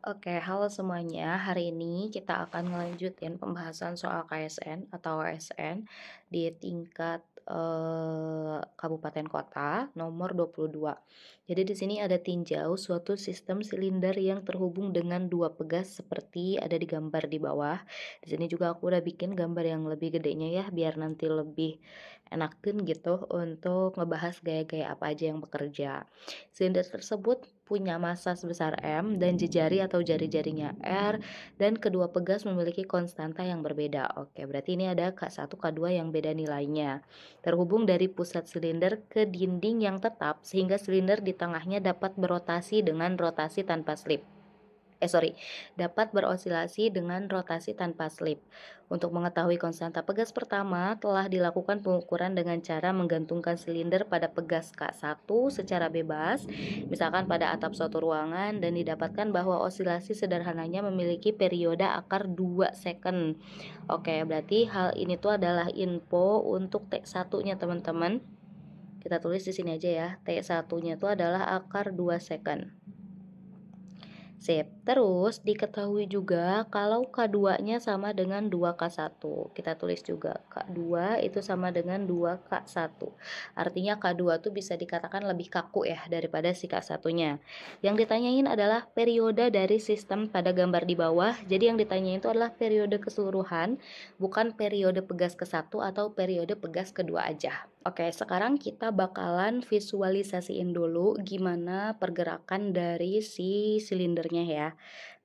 Oke, halo semuanya. Hari ini kita akan ngelanjutin pembahasan soal KSN atau ASN di tingkat kabupaten kota nomor 22. Jadi di sini ada tinjau suatu sistem silinder yang terhubung dengan dua pegas seperti ada di gambar di bawah. Di sini juga aku udah bikin gambar yang lebih gedenya ya biar nanti lebih enakin gitu untuk ngebahas gaya-gaya apa aja yang bekerja. Silinder tersebut punya massa sebesar M dan jejari atau jari-jarinya R dan kedua pegas memiliki konstanta yang berbeda. Oke, berarti ini ada K1, K2 yang beda nilainya. Terhubung dari pusat silinder ke dinding yang tetap sehingga silinder di tengahnya dapat berotasi dengan rotasi tanpa slip. Dapat berosilasi dengan rotasi tanpa slip. Untuk mengetahui konstanta pegas pertama, telah dilakukan pengukuran dengan cara menggantungkan silinder pada pegas K1 secara bebas, misalkan pada atap suatu ruangan, dan didapatkan bahwa osilasi sederhananya memiliki periode akar 2 second. Oke, berarti hal ini tuh adalah info untuk T1-nya teman-teman. Kita tulis di sini aja ya. T1-nya tuh adalah akar 2 second. Sip. Terus diketahui juga kalau K2-nya sama dengan 2K1. Kita tulis juga K2 itu sama dengan 2K1. Artinya K2 tuh bisa dikatakan lebih kaku ya daripada si K1-nya. Yang ditanyain adalah periode dari sistem pada gambar di bawah. Jadi yang ditanyain itu adalah periode keseluruhan, bukan periode pegas ke-1 atau periode pegas kedua aja. Oke, sekarang kita bakalan visualisasiin dulu gimana pergerakan dari si silindernya ya.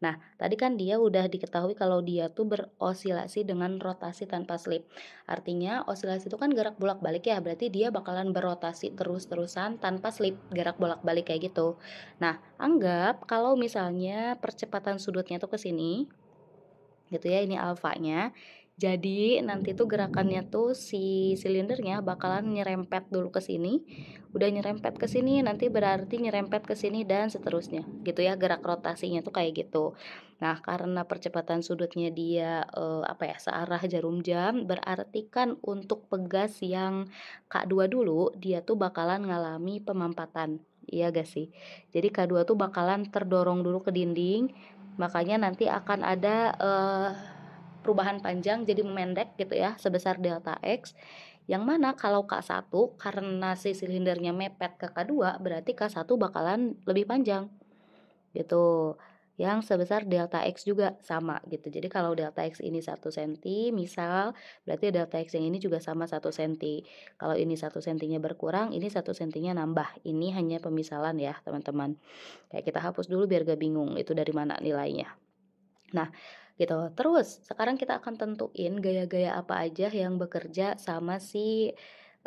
Nah, tadi kan dia udah diketahui kalau dia tuh berosilasi dengan rotasi tanpa slip. Artinya osilasi itu kan gerak bolak-balik ya, berarti dia bakalan berotasi terus-terusan tanpa slip, gerak bolak-balik kayak gitu. Nah, anggap kalau misalnya percepatan sudutnya tuh ke sini, gitu ya, ini alfanya. Jadi nanti tuh gerakannya tuh si silindernya bakalan nyerempet dulu ke sini. Udah nyerempet ke sini nanti berarti nyerempet ke sini dan seterusnya. Gitu ya, gerak rotasinya tuh kayak gitu. Nah, karena percepatan sudutnya dia searah jarum jam, berarti kan untuk pegas yang K2 dulu dia tuh bakalan ngalami pemampatan. Iya gak sih? Jadi K2 tuh bakalan terdorong dulu ke dinding, makanya nanti akan ada perubahan panjang jadi memendek gitu ya sebesar delta X, yang mana kalau K1 karena si silindernya mepet ke K2 berarti K1 bakalan lebih panjang gitu, yang sebesar delta X juga sama gitu. Jadi kalau delta X ini 1 cm misal, berarti delta X yang ini juga sama 1 cm. Kalau ini 1 cm berkurang, ini 1 cm nambah. Ini hanya pemisalan ya teman-teman. Kayak kita hapus dulu biar gak bingung itu dari mana nilainya. Nah, gitu. Terus sekarang kita akan tentuin gaya-gaya apa aja yang bekerja sama si,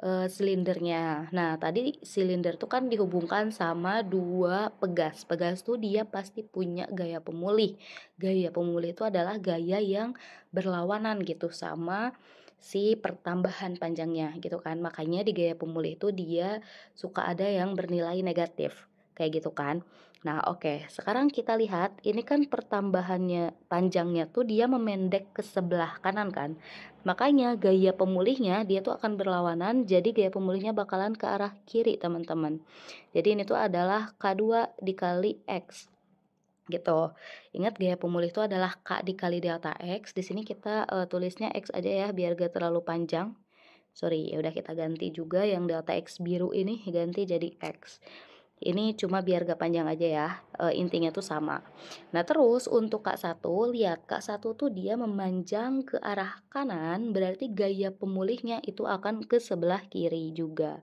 silindernya. Nah, tadi silinder tuh kan dihubungkan sama 2 pegas. Pegas tuh dia pasti punya gaya pemulih. Gaya pemulih itu adalah gaya yang berlawanan gitu sama si pertambahan panjangnya gitu kan. Makanya di gaya pemulih itu dia suka ada yang bernilai negatif, kayak gitu kan. Nah, oke, sekarang kita lihat ini kan pertambahannya panjangnya tuh dia memendek ke sebelah kanan kan. Makanya gaya pemulihnya dia tuh akan berlawanan, jadi gaya pemulihnya bakalan ke arah kiri, teman-teman. Jadi ini tuh adalah K2 dikali X gitu. Ingat gaya pemulih itu adalah K dikali delta X. Di sini kita tulisnya X aja ya biar gak terlalu panjang. Sorry, ya udah kita ganti juga yang delta X biru ini ganti jadi X. Ini cuma biar gak panjang aja ya, intinya tuh sama. Nah terus untuk K1, lihat K1 tuh dia memanjang ke arah kanan, berarti gaya pemulihnya itu akan ke sebelah kiri juga.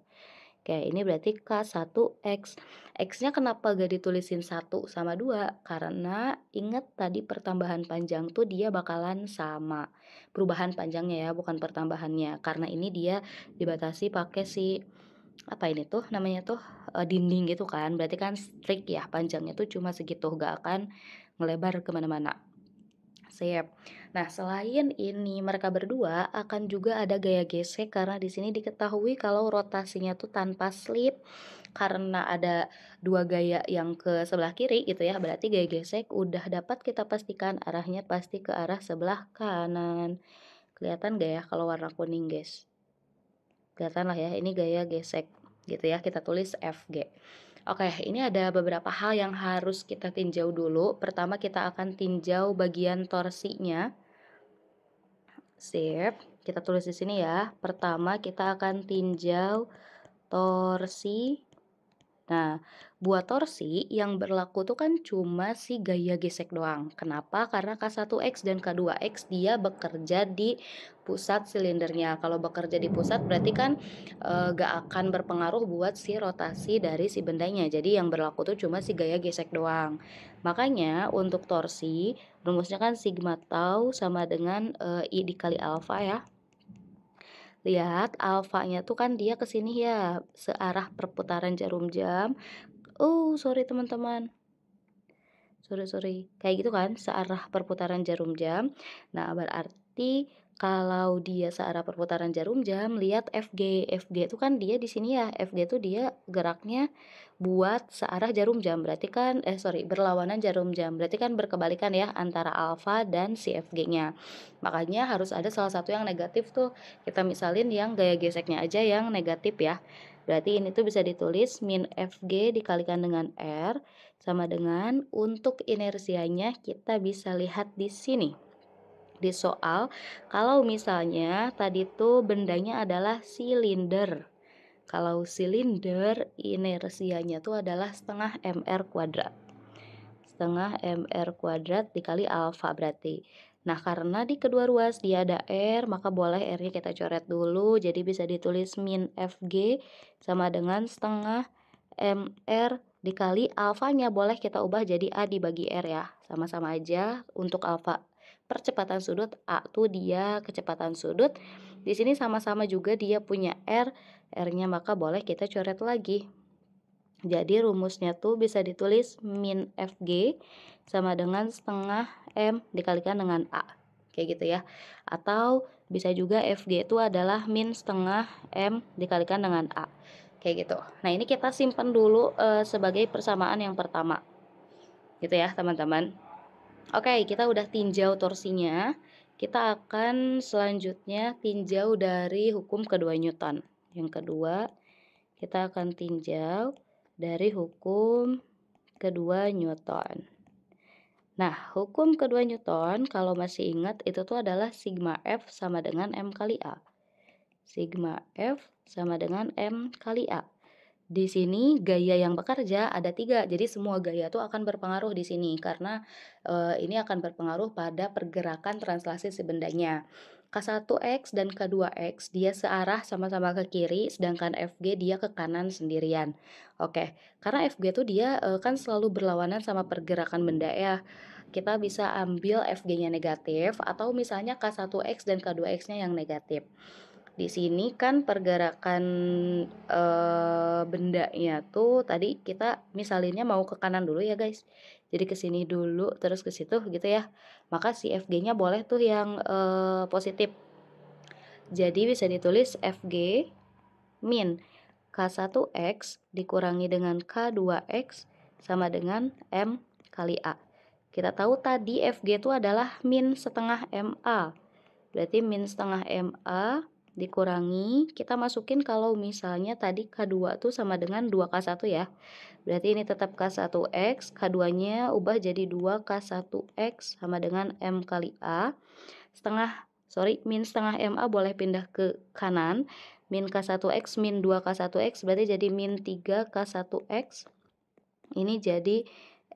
Oke, ini berarti K1X. X-nya kenapa gak ditulisin 1 sama 2? Karena ingat tadi pertambahan panjang tuh dia bakalan sama. Perubahan panjangnya ya, bukan pertambahannya. Karena ini dia dibatasi pakai si apa ini tuh namanya tuh dinding gitu kan, berarti kan strict ya panjangnya tuh cuma segitu, gak akan ngelebar kemana-mana. Sip. Nah, selain ini mereka berdua akan juga ada gaya gesek karena di sini diketahui kalau rotasinya tuh tanpa slip karena ada dua gaya yang ke sebelah kiri gitu ya. Berarti gaya gesek udah dapat kita pastikan arahnya pasti ke arah sebelah kanan. Kelihatan gak ya kalau warna kuning, guys? Kelihatan lah ya, ini gaya gesek gitu ya. Kita tulis FG. Oke, ini ada beberapa hal yang harus kita tinjau dulu. Pertama kita akan tinjau bagian torsinya. Sip, kita tulis di sini ya. Pertama kita akan tinjau torsi. Nah, buat torsi yang berlaku tuh kan cuma si gaya gesek doang. Kenapa? Karena K1X dan K2X dia bekerja di pusat silindernya. Kalau bekerja di pusat berarti kan gak akan berpengaruh buat si rotasi dari si bendanya. Jadi yang berlaku tuh cuma si gaya gesek doang. Makanya untuk torsi rumusnya kan sigma tau sama dengan I dikali alfa ya. Lihat alfanya tuh kan dia ke sini ya, searah perputaran jarum jam. Oh, sorry teman-teman. Sorry. Kayak gitu kan, searah perputaran jarum jam. Nah, berarti kalau dia searah perputaran jarum jam, lihat FG. FG itu kan dia di sini ya. FG itu dia geraknya buat searah jarum jam. Berarti kan berlawanan jarum jam. Berarti kan berkebalikan ya antara alfa dan si FG-nya. Makanya harus ada salah satu yang negatif tuh. Kita misalin yang gaya geseknya aja yang negatif ya. Berarti ini tuh bisa ditulis min FG dikalikan dengan R sama dengan untuk inersianya kita bisa lihat di sini. Di soal, kalau misalnya tadi tuh bendanya adalah silinder. Kalau silinder inersianya tuh adalah setengah mr kuadrat. Setengah mr kuadrat dikali alfa berarti. Nah, karena di kedua ruas dia ada R, maka boleh R-nya kita coret dulu. Jadi bisa ditulis min FG sama dengan setengah mr dikali alfanya boleh kita ubah jadi A dibagi R ya. Sama-sama aja untuk alfa percepatan sudut, A tuh dia kecepatan sudut. Di sini sama-sama juga dia punya R, R-nya maka boleh kita coret lagi. Jadi rumusnya tuh bisa ditulis min FG sama dengan setengah M dikalikan dengan A. Kayak gitu ya. Atau bisa juga FG itu adalah min setengah M dikalikan dengan A. Kayak gitu. Nah, ini kita simpan dulu sebagai persamaan yang pertama. Gitu ya, teman-teman. Oke, kita udah tinjau torsinya. Kita akan selanjutnya tinjau dari hukum kedua Newton. Yang kedua, kita akan tinjau dari hukum kedua Newton. Nah, hukum kedua Newton kalau masih ingat itu tuh adalah sigma F sama dengan M kali A. Sigma F sama dengan M kali A. Di sini gaya yang bekerja ada 3, jadi semua gaya tuh akan berpengaruh di sini karena ini akan berpengaruh pada pergerakan translasi si bendanya. K1X dan K2X dia searah sama-sama ke kiri, sedangkan FG dia ke kanan sendirian. Oke, karena FG tuh dia kan selalu berlawanan sama pergerakan benda ya. Kita bisa ambil FG-nya negatif atau misalnya K1X dan K2X-nya yang negatif. Di sini kan pergerakan bendanya tuh tadi kita misalinnya mau ke kanan dulu ya guys. Jadi ke sini dulu terus ke situ gitu ya. Maka si FG-nya boleh tuh yang positif. Jadi bisa ditulis FG min K1X dikurangi dengan K2X sama dengan M kali A. Kita tahu tadi FG itu adalah min setengah MA. Berarti min setengah MA dikurangi, kita masukin kalau misalnya tadi K2 tuh sama dengan 2K1 ya. Berarti ini tetap K1X, K2-nya ubah jadi 2K1X sama dengan M kali A. Min setengah MA boleh pindah ke kanan. Min K1X min 2K1X berarti jadi min 3K1X. Ini jadi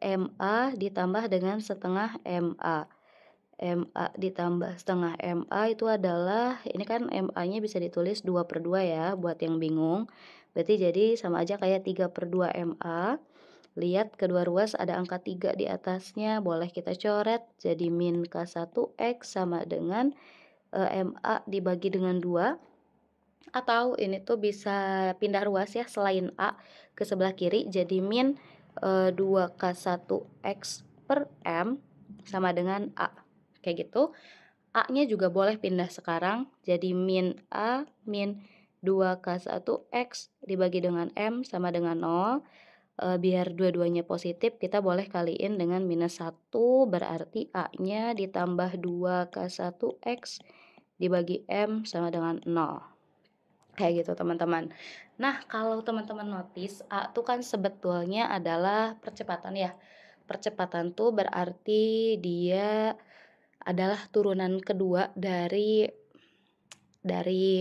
MA ditambah dengan setengah MA. MA ditambah setengah MA itu adalah, ini kan MA-nya bisa ditulis 2/2 ya, buat yang bingung. Berarti jadi sama aja kayak 3/2 MA. Lihat kedua ruas ada angka 3 di atasnya, boleh kita coret. Jadi min K1X sama dengan MA dibagi dengan 2. Atau ini tuh bisa pindah ruas ya, selain A ke sebelah kiri, jadi min 2K1X per M sama dengan A. Kayak gitu. A-nya juga boleh pindah sekarang, jadi min A min 2K1X dibagi dengan M sama dengan 0. Biar dua-duanya positif, kita boleh kaliin dengan minus 1, berarti A-nya ditambah 2K1X dibagi M sama dengan 0. Kayak gitu teman-teman. Nah, kalau teman-teman notice A tuh kan sebetulnya adalah percepatan ya. Percepatan tuh berarti dia adalah turunan kedua dari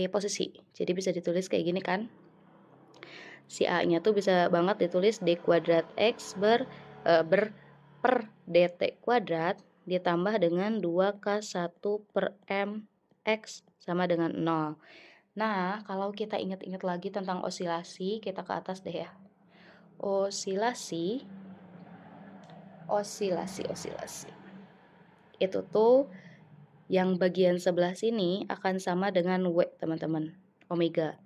posisi. Jadi bisa ditulis kayak gini kan. Si A-nya tuh bisa banget ditulis D kuadrat X per DT kuadrat ditambah dengan 2K1 per M X sama dengan 0. Nah, kalau kita ingat-ingat lagi tentang osilasi, kita ke atas deh ya. Osilasi. Itu tuh yang bagian sebelah sini akan sama dengan W, teman-teman. Omega.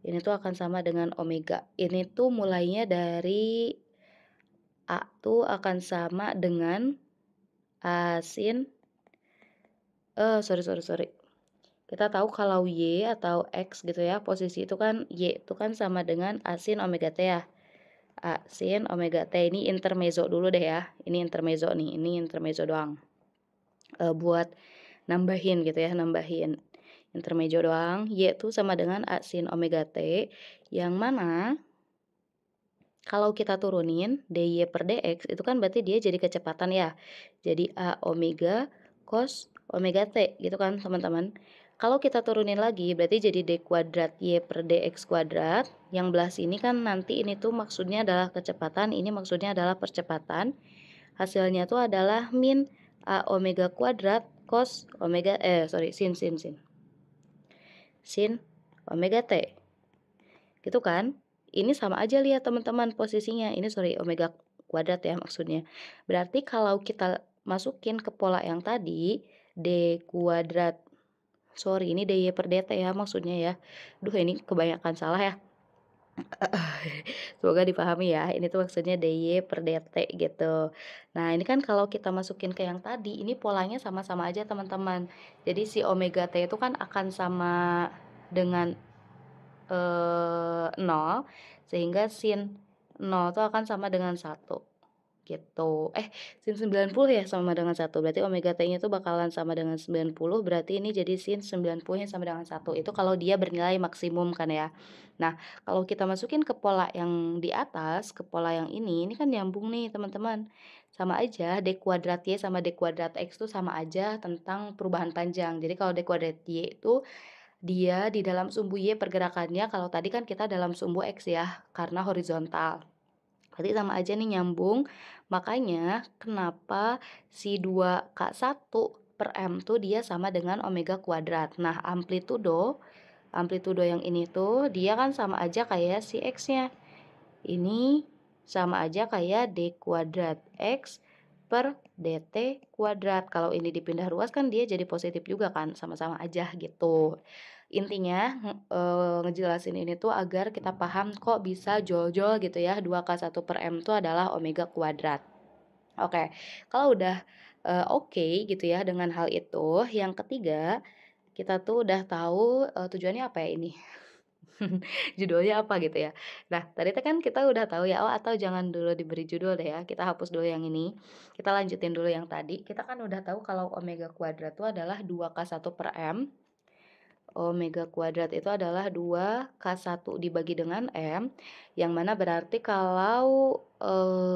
Ini tuh akan sama dengan omega. Ini tuh mulainya dari A tuh akan sama dengan A sin sorry. Kita tahu kalau Y atau X gitu ya, posisi itu kan Y itu kan sama dengan A sin omega T ya. A sin omega T ini intermezzo dulu deh ya. Ini intermezzo nih, ini intermezzo doang. Buat nambahin gitu ya, nambahin. Intermezzo doang, Y itu sama dengan A sin omega T, yang mana kalau kita turunin dy per dx itu kan berarti dia jadi kecepatan ya. Jadi A omega cos omega T gitu kan teman-teman. Kalau kita turunin lagi berarti jadi D kuadrat Y per dx kuadrat. Yang belah sini kan nanti ini tuh maksudnya adalah kecepatan, ini maksudnya adalah percepatan. Hasilnya tuh adalah min A omega kuadrat cos omega sin omega T. Gitu kan? Ini sama aja lihat teman-teman posisinya. Ini omega kuadrat ya maksudnya. Berarti kalau kita masukin ke pola yang tadi D kuadrat, ini dy per dt ya maksudnya ya. Duh ini kebanyakan salah ya. Semoga dipahami ya. Ini tuh maksudnya dy per dt gitu. Nah, ini kan kalau kita masukin ke yang tadi, ini polanya sama-sama aja teman-teman. Jadi si omega t itu kan akan sama dengan 0, sehingga sin 0 itu akan sama dengan 1 gitu. Sin 90 ya sama dengan 1, berarti omega T-nya itu bakalan sama dengan 90, berarti ini jadi sin 90-nya sama dengan 1. Itu kalau dia bernilai maksimum kan ya. Nah, kalau kita masukin ke pola yang di atas, ke pola yang ini kan nyambung nih teman-teman. Sama aja D kuadrat Y sama D kuadrat X itu sama aja tentang perubahan panjang. Jadi kalau D kuadrat Y itu dia di dalam sumbu Y pergerakannya, kalau tadi kan kita dalam sumbu X ya, karena horizontal. Berarti sama aja nih nyambung. Makanya kenapa si 2K1 per M tuh dia sama dengan omega kuadrat. Nah, amplitudo yang ini tuh dia kan sama aja kayak si X-nya. Ini sama aja kayak D kuadrat X per DT kuadrat. Kalau ini dipindah ruas kan dia jadi positif juga kan, sama-sama aja gitu. Intinya ngejelasin ini tuh agar kita paham kok bisa jol-jol gitu ya, 2K1 per M itu adalah omega kuadrat. Oke, kalau udah oke gitu ya dengan hal itu, yang ketiga kita tuh udah tahu tujuannya apa ya ini. Judulnya apa gitu ya. Nah, tadi kan kita udah tahu ya, atau jangan dulu diberi judul deh ya, kita hapus dulu yang ini. Kita lanjutin dulu yang tadi. Kita kan udah tahu kalau omega kuadrat itu adalah 2K1 per M. Omega kuadrat itu adalah 2K1 dibagi dengan M, yang mana berarti kalau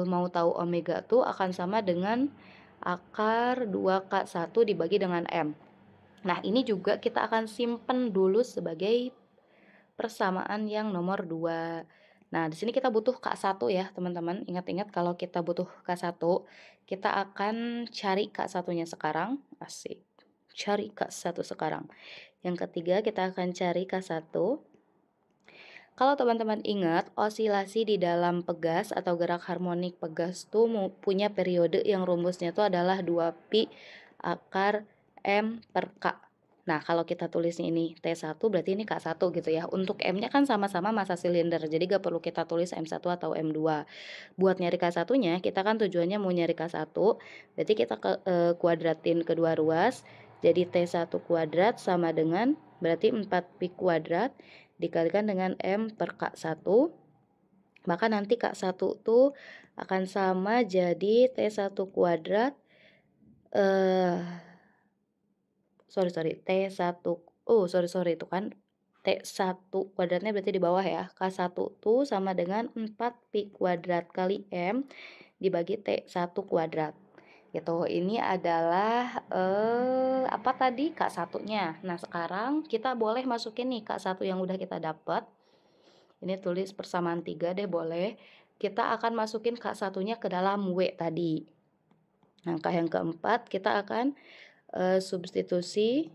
mau tahu omega tuh akan sama dengan akar 2K1 dibagi dengan M. Nah, ini juga kita akan simpen dulu sebagai persamaan yang nomor 2. Nah, di sini kita butuh K1 ya, teman-teman. Ingat-ingat kalau kita butuh K1, kita akan cari K1-nya sekarang. Asik. Cari K1 sekarang. Yang ketiga, kita akan cari K1. Kalau teman-teman ingat, osilasi di dalam pegas atau gerak harmonik pegas tuh punya periode yang rumusnya itu adalah 2pi akar M per K. Nah, kalau kita tulis ini T1 berarti ini K1 gitu ya. Untuk M-nya kan sama-sama massa silinder, jadi gak perlu kita tulis M1 atau M2. Buat nyari K1-nya, kita kan tujuannya mau nyari K1, berarti kita kuadratin kedua ruas, jadi T1 kuadrat sama dengan, berarti 4pi kuadrat dikalikan dengan M per K1, maka nanti K1 tuh akan sama jadi T1 kuadrat T1 itu kan T1 kuadratnya berarti di bawah ya. K1 tuh sama dengan 4 pi kuadrat kali M dibagi T1 kuadrat. Gitu. Ini adalah apa tadi? K1-nya. Nah, sekarang kita boleh masukin nih K1 yang udah kita dapat. Ini tulis persamaan 3 deh boleh. Kita akan masukin K1-nya ke dalam W tadi. Langkah yang keempat kita akan substitusi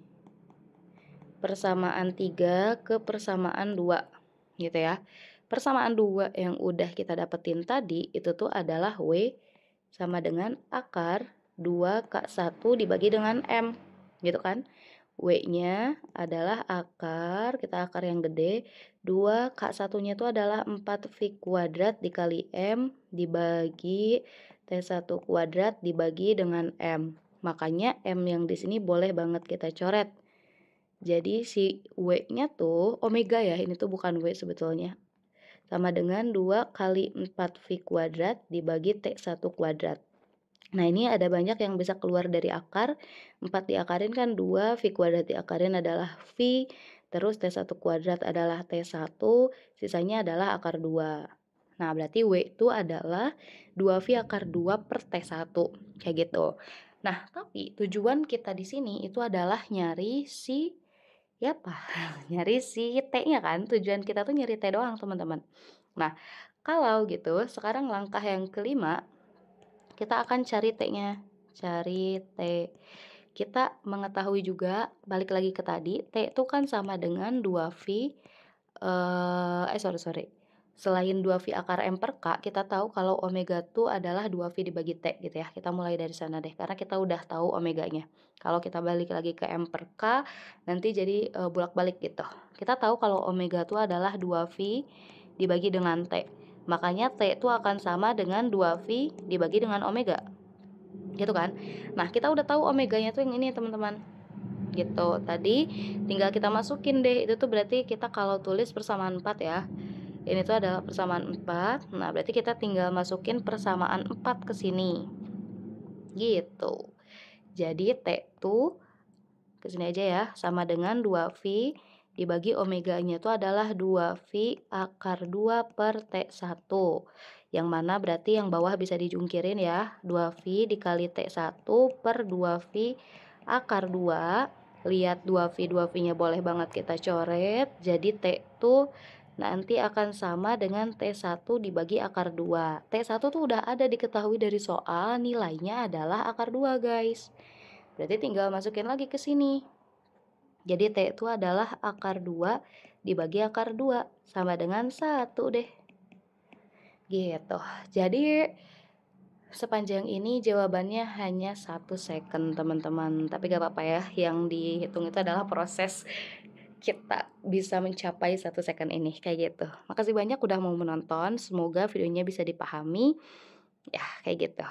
persamaan 3 ke persamaan 2 gitu ya. Persamaan 2 yang udah kita dapetin tadi itu tuh adalah W sama dengan akar 2K1 dibagi dengan M gitu kan. W-nya adalah akar, kita akar yang gede, 2K1-nya itu adalah 4 V kuadrat dikali M dibagi T1 kuadrat dibagi dengan M. Makanya M yang di sini boleh banget kita coret. Jadi si W-nya tuh omega ya, ini tuh bukan W sebetulnya. Sama dengan 2 kali 4 V kuadrat dibagi T1 kuadrat. Nah, ini ada banyak yang bisa keluar dari akar. 4 diakarin kan 2, V kuadrat diakarin adalah V, terus T1 kuadrat adalah T1, sisanya adalah akar 2. Nah, berarti W itu adalah 2V akar 2 per T1, kayak gitu. Nah, tapi tujuan kita di sini itu adalah nyari si ya apa? Nyari si T-nya kan, tujuan kita tuh nyari T doang teman-teman. Nah, kalau gitu sekarang langkah yang kelima, kita akan cari T-nya. Cari T. Kita mengetahui juga, balik lagi ke tadi, T itu kan sama dengan 2V, sorry. Selain 2V akar M per K, kita tahu kalau omega tuh adalah 2V dibagi T gitu ya. Kita mulai dari sana deh, karena kita udah tahu omeganya. Kalau kita balik lagi ke M per K, nanti jadi bolak-balik gitu. Kita tahu kalau omega tuh adalah 2V dibagi dengan T. Makanya T itu akan sama dengan 2V dibagi dengan omega. Gitu kan. Nah, kita udah tahu omeganya tuh yang ini teman-teman. Gitu. Tadi tinggal kita masukin deh. Itu tuh berarti kita kalau tulis persamaan 4 ya. Ini tuh adalah persamaan 4. Nah, berarti kita tinggal masukin persamaan 4 ke sini. Gitu. Jadi T tuh ke sini aja ya, sama dengan 2V dibagi omeganya itu adalah 2V akar 2 per T1. Yang mana berarti yang bawah bisa dijungkirin ya, 2V dikali T1 per 2V akar 2. Lihat 2V, 2V-nya boleh banget kita coret. Jadi T tuh nanti akan sama dengan T1 dibagi akar 2. T1 tuh udah ada diketahui dari soal, nilainya adalah akar 2 guys. Berarti tinggal masukin lagi ke sini. Jadi T itu adalah akar 2 dibagi akar 2 sama dengan 1 deh. Gitu. Jadi sepanjang ini jawabannya hanya 1 second teman-teman. Tapi gak apa-apa ya, yang dihitung itu adalah proses kita bisa mencapai 1 second ini, kayak gitu. Makasih banyak udah mau menonton, semoga videonya bisa dipahami. Ya, kayak gitu.